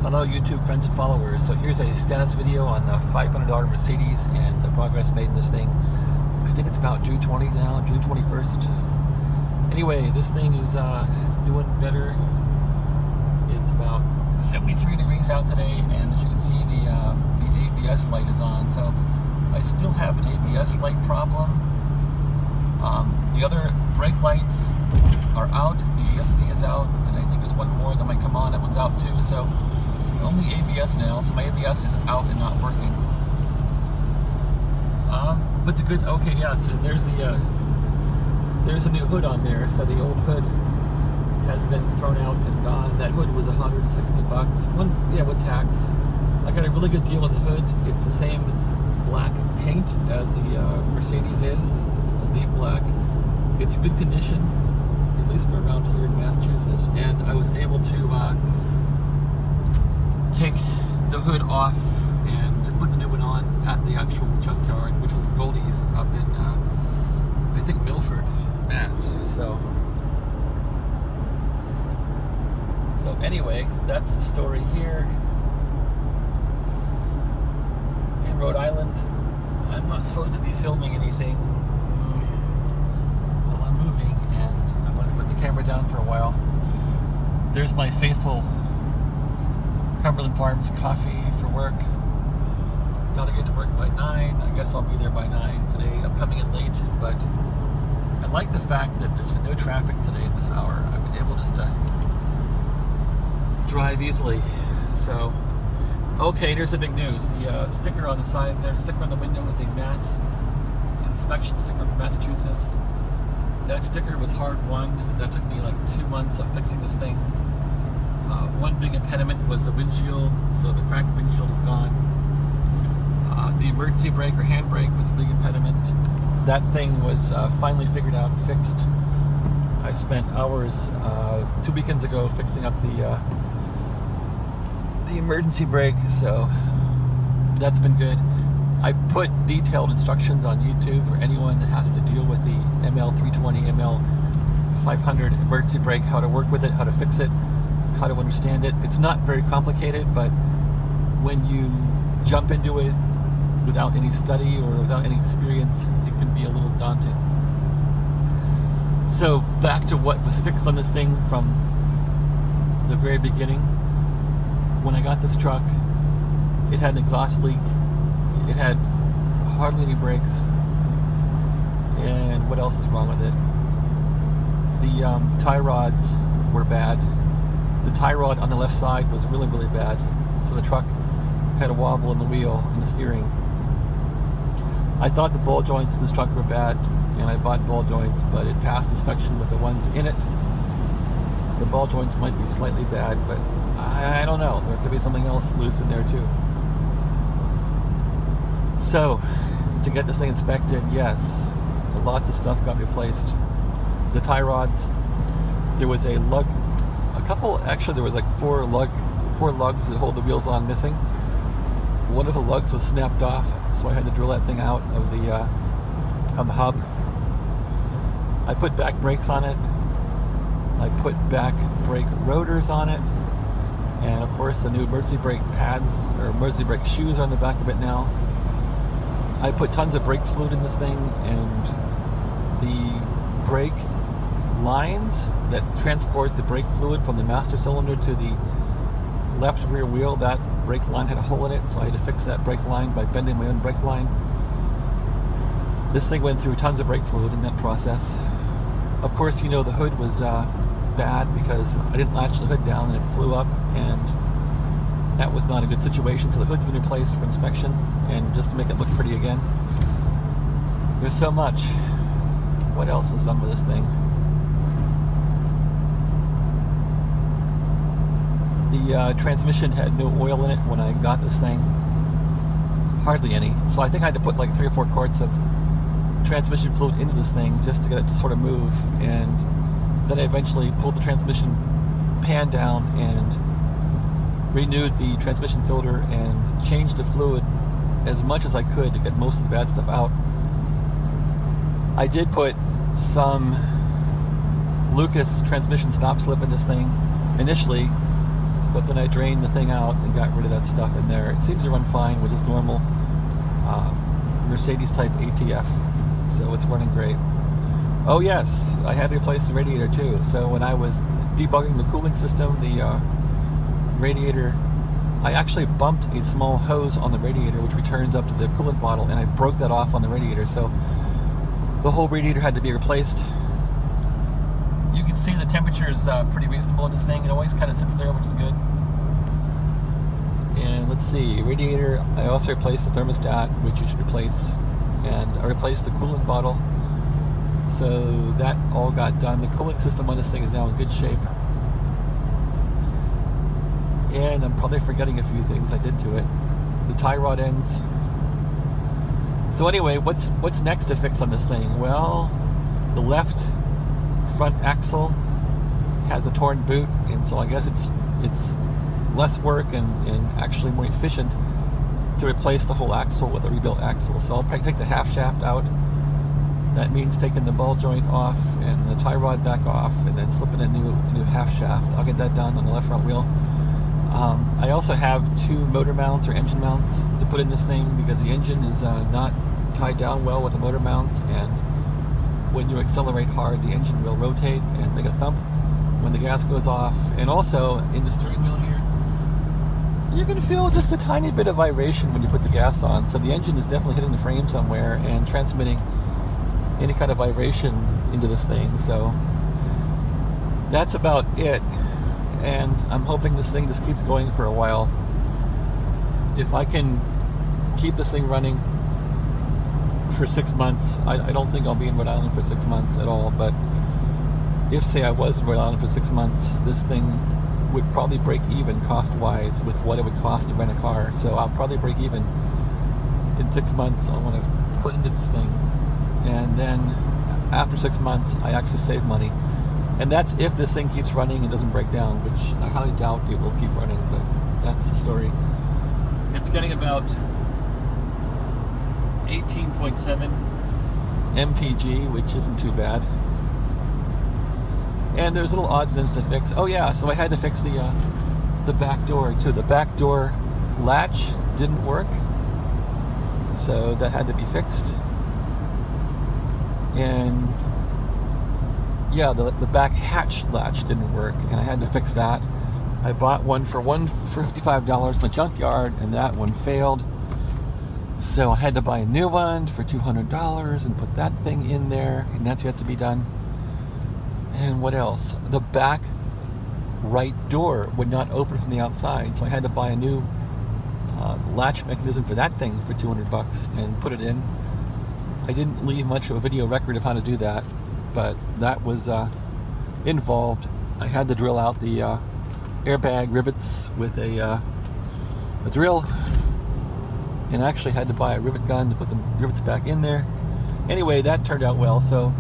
Hello YouTube friends and followers. So here's a status video on the $500 Mercedes and the progress made in this thing. I think it's about June 20 now, June 21st. Anyway, this thing is doing better. It's about 73 degrees out today, and as you can see, the ABS light is on. So I still have an ABS light problem. The other brake lights are out, the ESP is out, and I think there's one more that might come on. That one's out too. So only ABS now, so my ABS is out and not working. But the good, okay, yeah, so there's a new hood on there. So the old hood has been thrown out and gone. That hood was $160. With tax. I got a really good deal on the hood. It's the same black paint as the Mercedes is, a deep black. It's in good condition, at least for around here in Massachusetts. And I was able to take the hood off and put the new one on at the actual junkyard, which was Goldie's up in, I think, Milford, Mass. So anyway, that's the story here in Rhode Island. I'm not supposed to be filming anything while I'm moving, and I'm going to put the camera down for a while. There's my faithful Cumberland Farms coffee for work. Gotta get to work by 9. I guess I'll be there by 9 today. I'm coming in late, but I like the fact that there's been no traffic today at this hour. I've been able just to drive easily. So, okay, here's the big news. The sticker on the side there, the sticker on the window is a mass inspection sticker from Massachusetts. That sticker was hard won. That took me like 2 months of fixing this thing. One big impediment was the windshield, so the cracked windshield is gone. The emergency brake or handbrake was a big impediment. That thing was finally figured out and fixed. I spent hours 2 weekends ago fixing up the emergency brake, so that's been good. I put detailed instructions on YouTube for anyone that has to deal with the ML320, ML500 emergency brake, how to work with it, how to fix it, how to understand it. It's not very complicated, but when you jump into it without any study or without any experience, it can be a little daunting. So back to what was fixed on this thing from the very beginning. When I got this truck, it had an exhaust leak. It had hardly any brakes. And what else is wrong with it? The tie rods were bad. The tie rod on the left side was really, really bad. So the truck had a wobble in the wheel and the steering. I thought the ball joints in this truck were bad, and I bought ball joints, but it passed inspection with the ones in it. The ball joints might be slightly bad, but I don't know. There could be something else loose in there too. So, to get this thing inspected, yes, lots of stuff got replaced. The tie rods, there was a lug, there was like four lugs that hold the wheels on missing. One of the lugs was snapped off, so I had to drill that thing out of the hub. I put back brakes on it. I put back brake rotors on it. And of course the new emergency brake pads, or emergency brake shoes, are on the back of it now. I put tons of brake fluid in this thing, and the brake lines that transport the brake fluid from the master cylinder to the left rear wheel, that brake line had a hole in it, so I had to fix that brake line by bending my own brake line. This thing went through tons of brake fluid in that process. Of course, you know, the hood was bad because I didn't latch the hood down and it flew up, and that was not a good situation. So the hood's been replaced for inspection and just to make it look pretty again. There's so much. What else was done with this thing? The transmission had no oil in it when I got this thing. Hardly any. So I think I had to put like 3 or 4 quarts of transmission fluid into this thing just to get it to sort of move. And then I eventually pulled the transmission pan down and renewed the transmission filter and changed the fluid as much as I could to get most of the bad stuff out. I did put some Lucas transmission stop slip in this thing initially, but then I drained the thing out and got rid of that stuff in there. It seems to run fine with just normal Mercedes type ATF, so it's running great. Oh yes, I had to replace the radiator too. So when I was debugging the cooling system, the radiator, I actually bumped a small hose on the radiator which returns up to the coolant bottle, and I broke that off on the radiator, so the whole radiator had to be replaced. You can see the temperature is pretty reasonable in this thing. It always kind of sits there, which is good. And let's see, radiator, I also replaced the thermostat, which you should replace, and I replaced the coolant bottle. So that all got done. The cooling system on this thing is now in good shape. And I'm probably forgetting a few things I did to it. The tie rod ends. So anyway, what's next to fix on this thing? Well, the left front axle has a torn boot, and so I guess it's less work and actually more efficient to replace the whole axle with a rebuilt axle. So I'll probably take the half shaft out. That means taking the ball joint off and the tie rod back off, and then slipping a new half shaft. I'll get that done on the left front wheel. I also have 2 motor mounts or engine mounts to put in this thing because the engine is not tied down well with the motor mounts, and when you accelerate hard, the engine will rotate and make a thump when the gas goes off. And also in the steering wheel here, you can feel just a tiny bit of vibration when you put the gas on. So the engine is definitely hitting the frame somewhere and transmitting any kind of vibration into this thing. So that's about it. And I'm hoping this thing just keeps going for a while. If I can keep this thing running for 6 months, I don't think I'll be in Rhode Island for 6 months at all, but if, say, I was in Rhode Island for 6 months, this thing would probably break even cost-wise with what it would cost to rent a car. So I'll probably break even in 6 months on what I've put into this thing. And then after 6 months, I actually save money. And that's if this thing keeps running and doesn't break down, which I highly doubt it will keep running, but that's the story. It's getting about 18.7 mpg, which isn't too bad. And there's little odds and ends to fix. Oh yeah, so I had to fix the back door too. The back door latch didn't work, so that had to be fixed. And yeah, the back hatch latch didn't work, and I had to fix that. I bought one for $55 in the junkyard, and that one failed. So I had to buy a new one for $200 and put that thing in there, and that's yet to be done. And what else? The back right door would not open from the outside, so I had to buy a new latch mechanism for that thing for $200 and put it in. I didn't leave much of a video record of how to do that, but that was involved. I had to drill out the airbag rivets with a drill, and I actually had to buy a rivet gun to put the rivets back in there. Anyway, that turned out well. So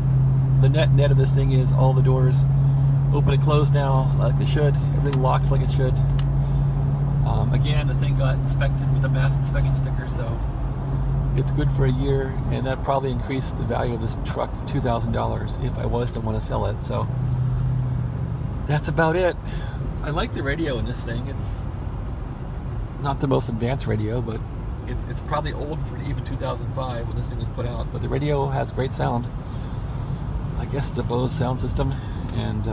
the net of this thing is all the doors open and close now like they should. Everything locks like it should. Again, the thing got inspected with a mass inspection sticker, so it's good for a year, and that probably increased the value of this truck $2,000 if I was to want to sell it. So that's about it. I like the radio in this thing. It's not the most advanced radio, but it's probably old for even 2005 when this thing was put out. But the radio has great sound. I guess the Bose sound system. And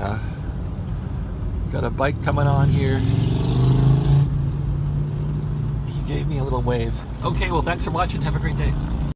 got a bike coming on here. He gave me a little wave. Okay, well, thanks for watching. Have a great day.